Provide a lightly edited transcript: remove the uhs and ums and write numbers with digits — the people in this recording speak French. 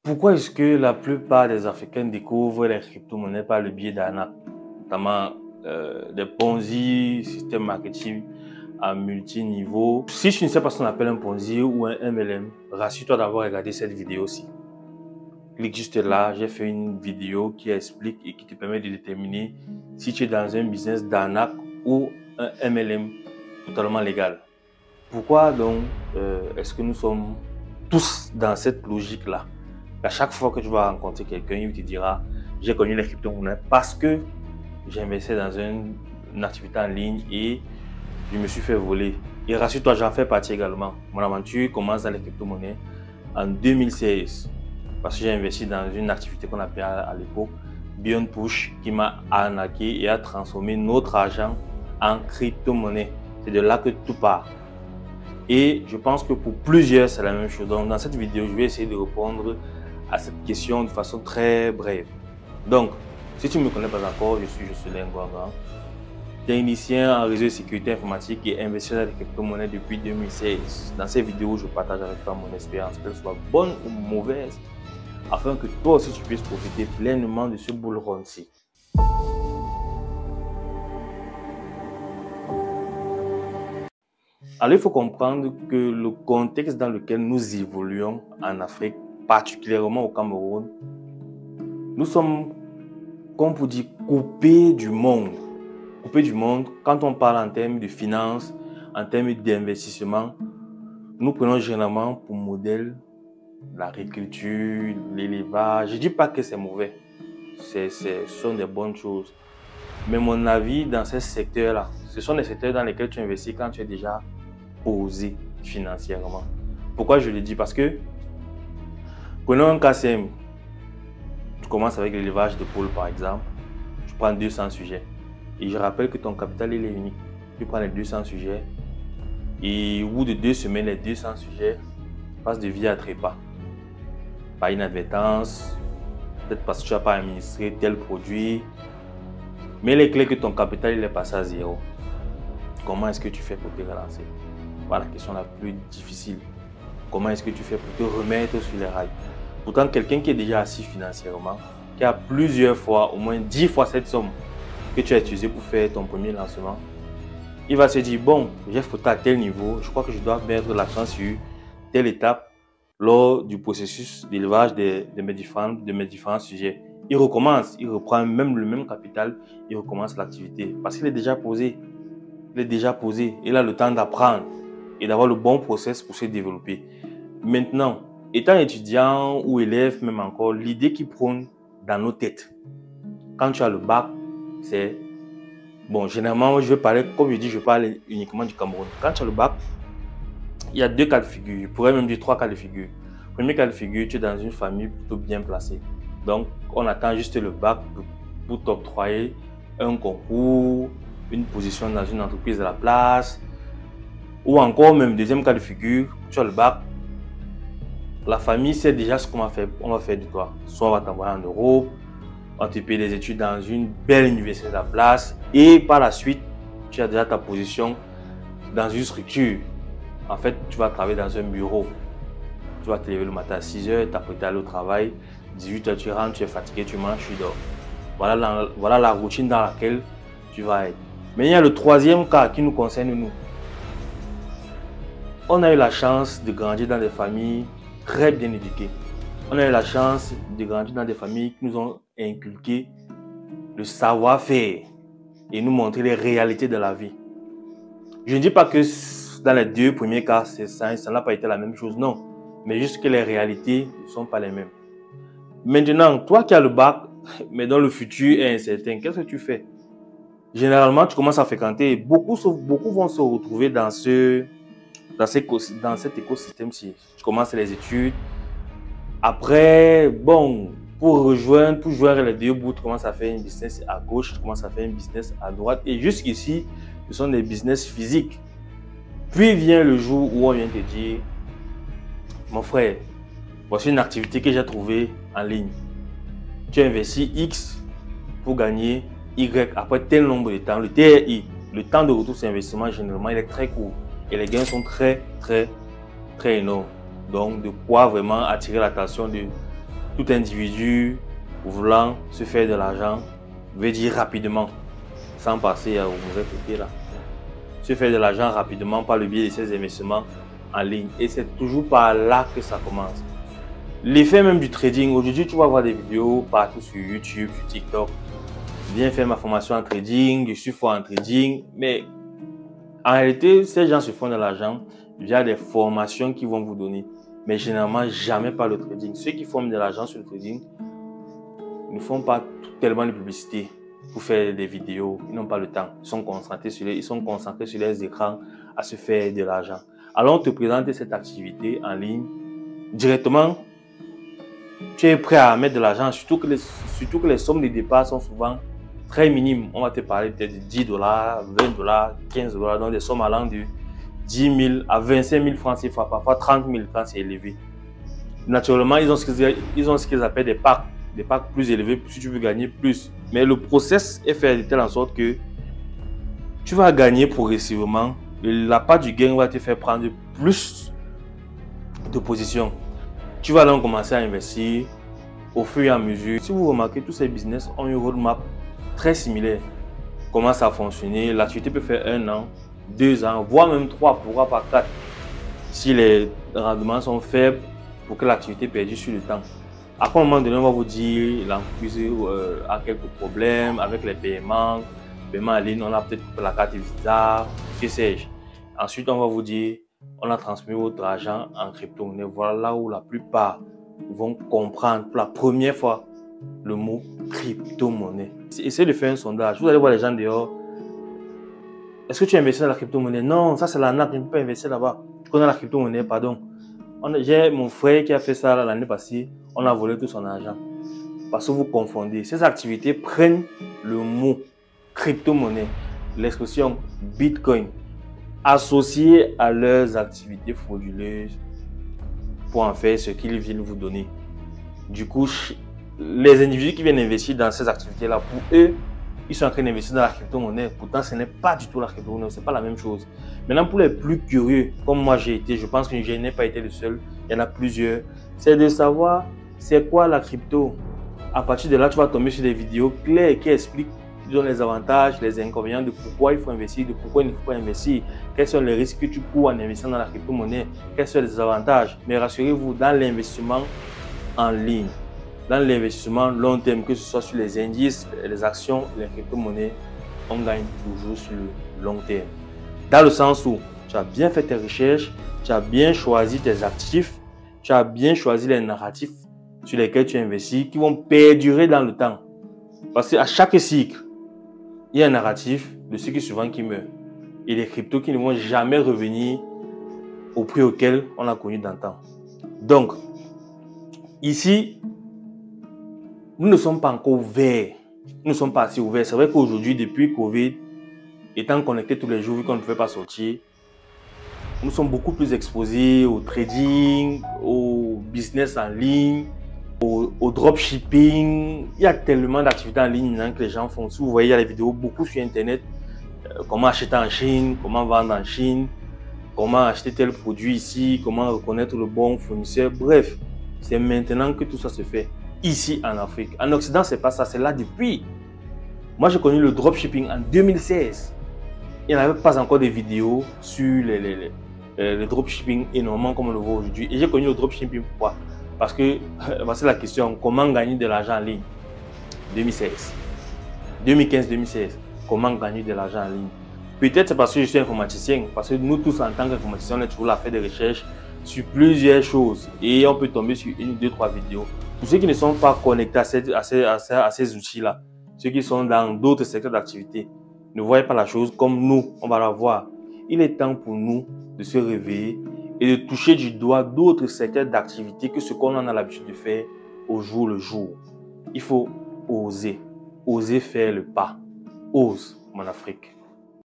Pourquoi est-ce que la plupart des Africains découvrent les crypto-monnaies par le biais d'arnaques, notamment des Ponzi, système marketing à multiniveau? Si tu ne sais pas ce qu'on appelle un Ponzi ou un MLM, rassure-toi d'avoir regardé cette vidéo-ci. Clique juste là, j'ai fait une vidéo qui explique et qui te permet de déterminer si tu es dans un business d'arnaque ou un MLM totalement légal. Pourquoi donc est-ce que nous sommes tous dans cette logique-là? À chaque fois que tu vas rencontrer quelqu'un, il te dira « J'ai connu les crypto-monnaies parce que j'ai investi dans une activité en ligne et je me suis fait voler. » Et rassure-toi, j'en fais partie également. Mon aventure commence dans les crypto-monnaies en 2016 parce que j'ai investi dans une activité qu'on appelait à l'époque Beyond Push qui m'a arnaqué et a transformé notre argent en crypto-monnaie. C'est de là que tout part. Et je pense que pour plusieurs, c'est la même chose. Donc, dans cette vidéo, je vais essayer de répondre à cette question de façon très brève. Donc, si tu ne me connais pas encore, je suis Jocelyn Ngwanga, technicien en réseau de sécurité informatique et investisseur dans les crypto-monnaies depuis 2016. Dans ces vidéos, je partage avec toi mon expérience, qu'elle soit bonne ou mauvaise, afin que toi aussi tu puisses profiter pleinement de ce bull run-ci. Alors, il faut comprendre que le contexte dans lequel nous évoluons en Afrique, particulièrement au Cameroun, nous sommes, comme pour dire, coupés du monde. Coupés du monde, quand on parle en termes de finances, en termes d'investissement, nous prenons généralement pour modèle l'agriculture, l'élevage. Je ne dis pas que c'est mauvais, ce sont des bonnes choses. Mais mon avis dans ces secteurs-là, ce sont les secteurs dans lesquels tu investis quand tu es déjà posé financièrement. Pourquoi je le dis? Parce que, prenons un cas simple. Tu commences avec l'élevage de poules par exemple. Tu prends 200 sujets. Et je rappelle que ton capital il est unique. Tu prends les 200 sujets. Et au bout de 2 semaines, les 200 sujets passent de vie à trépas. Par inadvertance, peut-être parce que tu n'as pas administré tel produit. Mais il est clair que ton capital il est passé à zéro. Comment est-ce que tu fais pour te relancer? Voilà la question la plus difficile. Comment est-ce que tu fais pour te remettre sur les rails? Pourtant, quelqu'un qui est déjà assis financièrement, qui a plusieurs fois, au moins 10 fois cette somme que tu as utilisée pour faire ton premier lancement, il va se dire, bon, j'ai fauté à tel niveau, je crois que je dois mettre l'accent sur telle étape lors du processus d'élevage de mes différents sujets. Il recommence, il reprend même le même capital, il recommence l'activité parce qu'il est déjà posé. Il est déjà posé, il a le temps d'apprendre et d'avoir le bon process pour se développer. Maintenant, étant étudiant ou élève même encore, l'idée qui prône dans nos têtes, quand tu as le bac, c'est... Bon, généralement, je vais parler, comme je dis, je parle uniquement du Cameroun. Quand tu as le bac, il y a 2 cas de figure, je pourrais même dire 3 cas de figure. Premier cas de figure, tu es dans une famille plutôt bien placée. Donc, on attend juste le bac pour t'octroyer un concours, une position dans une entreprise à la place. Ou encore, même deuxième cas de figure, tu as le bac. La famille sait déjà ce qu'on va faire de toi. Soit on va t'envoyer en Europe, on te paye des études dans une belle université de la place. Et par la suite, tu as déjà ta position dans une structure. En fait, tu vas travailler dans un bureau. Tu vas te lever le matin à 6 h, t'apprêter à aller au travail. 18 h, tu rentres, tu es fatigué, tu manges, tu dors. Voilà la routine dans laquelle tu vas être. Mais il y a le troisième cas qui nous concerne nous. On a eu la chance de grandir dans des familles très bien éduquées. On a eu la chance de grandir dans des familles qui nous ont inculqué le savoir-faire et nous montrer les réalités de la vie. Je ne dis pas que dans les 2 premiers cas, ça n'a pas été la même chose, non. Mais juste que les réalités ne sont pas les mêmes. Maintenant, toi qui as le bac, mais dont le futur est incertain, qu'est-ce que tu fais? Généralement, tu commences à fréquenter. Beaucoup vont se retrouver dans cet écosystème-ci. Tu commences les études. Après, bon, pour joindre les 2 bouts, tu commences à faire un business à gauche, tu commences à faire un business à droite. Et jusqu'ici, ce sont des business physiques. Puis vient le jour où on vient te dire, mon frère, voici une activité que j'ai trouvée en ligne. Tu investis X pour gagner Y après tel nombre de temps. Le TRI, le temps de retour sur investissement, généralement, il est très court. Et les gains sont très énormes. Donc, de quoi vraiment attirer l'attention Tout individu voulant se faire de l'argent veut dire rapidement, sans passer au mauvais côté là. Se faire de l'argent rapidement par le biais de ses investissements en ligne. Et c'est toujours par là que ça commence. L'effet même du trading, aujourd'hui tu vas voir des vidéos partout sur YouTube, sur TikTok. Viens faire ma formation en trading, je suis fort en trading. Mais en réalité, ces gens se font de l'argent via des formations qu'ils vont vous donner. Mais généralement, jamais par le trading. Ceux qui font de l'argent sur le trading ne font pas tellement de publicité pour faire des vidéos. Ils n'ont pas le temps. Ils sont concentrés sur les écrans à se faire de l'argent. Alors, on te présente cette activité en ligne. Directement, tu es prêt à mettre de l'argent, surtout que les sommes de départ sont souvent très minimes. On va te parler peut-être de 10 $, 20 $, 15 $, donc des sommes allant de 10 000 à 25 000 francs CFA, parfois 30 000 quand c'est élevé. Naturellement, ils ont ce qu'ils appellent des packs plus élevés si tu veux gagner plus. Mais le process est fait de telle en sorte que tu vas gagner progressivement. La part du gain va te faire prendre plus de positions. Tu vas donc commencer à investir au fur et à mesure. Si vous remarquez, tous ces business ont une roadmap très similaire. Comment ça a fonctionné? L'activité peut faire 1 an, 2 ans, voire même 3, pourquoi pas 4. Si les rendements sont faibles, pour que l'activité perdure sur le temps. Après un moment donné, on va vous dire l'entreprise a quelques problèmes avec les paiements en ligne, on a peut-être la carte Visa, que sais-je. Ensuite, on va vous dire, on a transmis votre argent en crypto-monnaie. Voilà là où la plupart vont comprendre pour la première fois le mot crypto-monnaie. Essayez de faire un sondage. Vous allez voir les gens dehors. Est-ce que tu investis dans la crypto-monnaie? Non, ça c'est l'arnaque, je ne peux pas investir là-bas. Tu connais la crypto-monnaie, pardon. J'ai mon frère qui a fait ça l'année passée. On a volé tout son argent. Parce que vous confondez. Ces activités prennent le mot crypto-monnaie, l'expression Bitcoin, associé à leurs activités frauduleuses pour en faire ce qu'ils viennent vous donner. Du coup, les individus qui viennent investir dans ces activités-là, pour eux, ils sont en train d'investir dans la crypto-monnaie. Pourtant, ce n'est pas du tout la crypto-monnaie, ce n'est pas la même chose. Maintenant, pour les plus curieux, comme moi j'ai été, je pense que je n'ai pas été le seul, il y en a plusieurs, c'est de savoir c'est quoi la crypto. À partir de là, tu vas tomber sur des vidéos claires qui expliquent les avantages, les inconvénients de pourquoi il faut investir, de pourquoi il ne faut pas investir, quels sont les risques que tu cours en investissant dans la crypto-monnaie, quels sont les avantages. Mais rassurez-vous, dans l'investissement en ligne, dans l'investissement long terme, que ce soit sur les indices, les actions, les crypto-monnaies, on gagne toujours sur le long terme. Dans le sens où tu as bien fait tes recherches, tu as bien choisi tes actifs, tu as bien choisi les narratifs sur lesquels tu investis qui vont perdurer dans le temps. Parce qu'à chaque cycle, il y a un narratif de ceux qui souvent qui meurent et les cryptos qui ne vont jamais revenir au prix auquel on a connu d'antan. Donc, ici, nous ne sommes pas encore ouverts. Nous ne sommes pas assez ouverts. C'est vrai qu'aujourd'hui, depuis Covid, étant connectés tous les jours, vu qu'on ne pouvait pas sortir, nous sommes beaucoup plus exposés au trading, au business en ligne, au dropshipping. Il y a tellement d'activités en ligne que les gens font. Si vous voyez, il y a des vidéos beaucoup sur Internet. Comment acheter en Chine, comment vendre en Chine, comment acheter tel produit ici, comment reconnaître le bon fournisseur. Bref, c'est maintenant que tout ça se fait ici en Afrique. En Occident, c'est pas ça, c'est là depuis. Moi, j'ai connu le dropshipping en 2016. Il n'y avait pas encore de vidéos sur le dropshipping énormément comme on le voit aujourd'hui. Et j'ai connu le dropshipping pourquoi? Parce que, voici la question, comment gagner de l'argent en ligne? 2016. 2015-2016. Comment gagner de l'argent en ligne? Peut-être c'est parce que je suis informaticien. Parce que nous tous, en tant qu'informaticiens, on est toujours là à faire des recherches sur plusieurs choses. Et on peut tomber sur 1, 2, 3 vidéos. Pour ceux qui ne sont pas connectés à ces outils-là, ceux qui sont dans d'autres secteurs d'activité, ne voyez pas la chose comme nous, on va la voir. Il est temps pour nous de se réveiller et de toucher du doigt d'autres secteurs d'activité que ce qu'on en a l'habitude de faire au jour le jour. Il faut oser faire le pas. Ose, mon Afrique.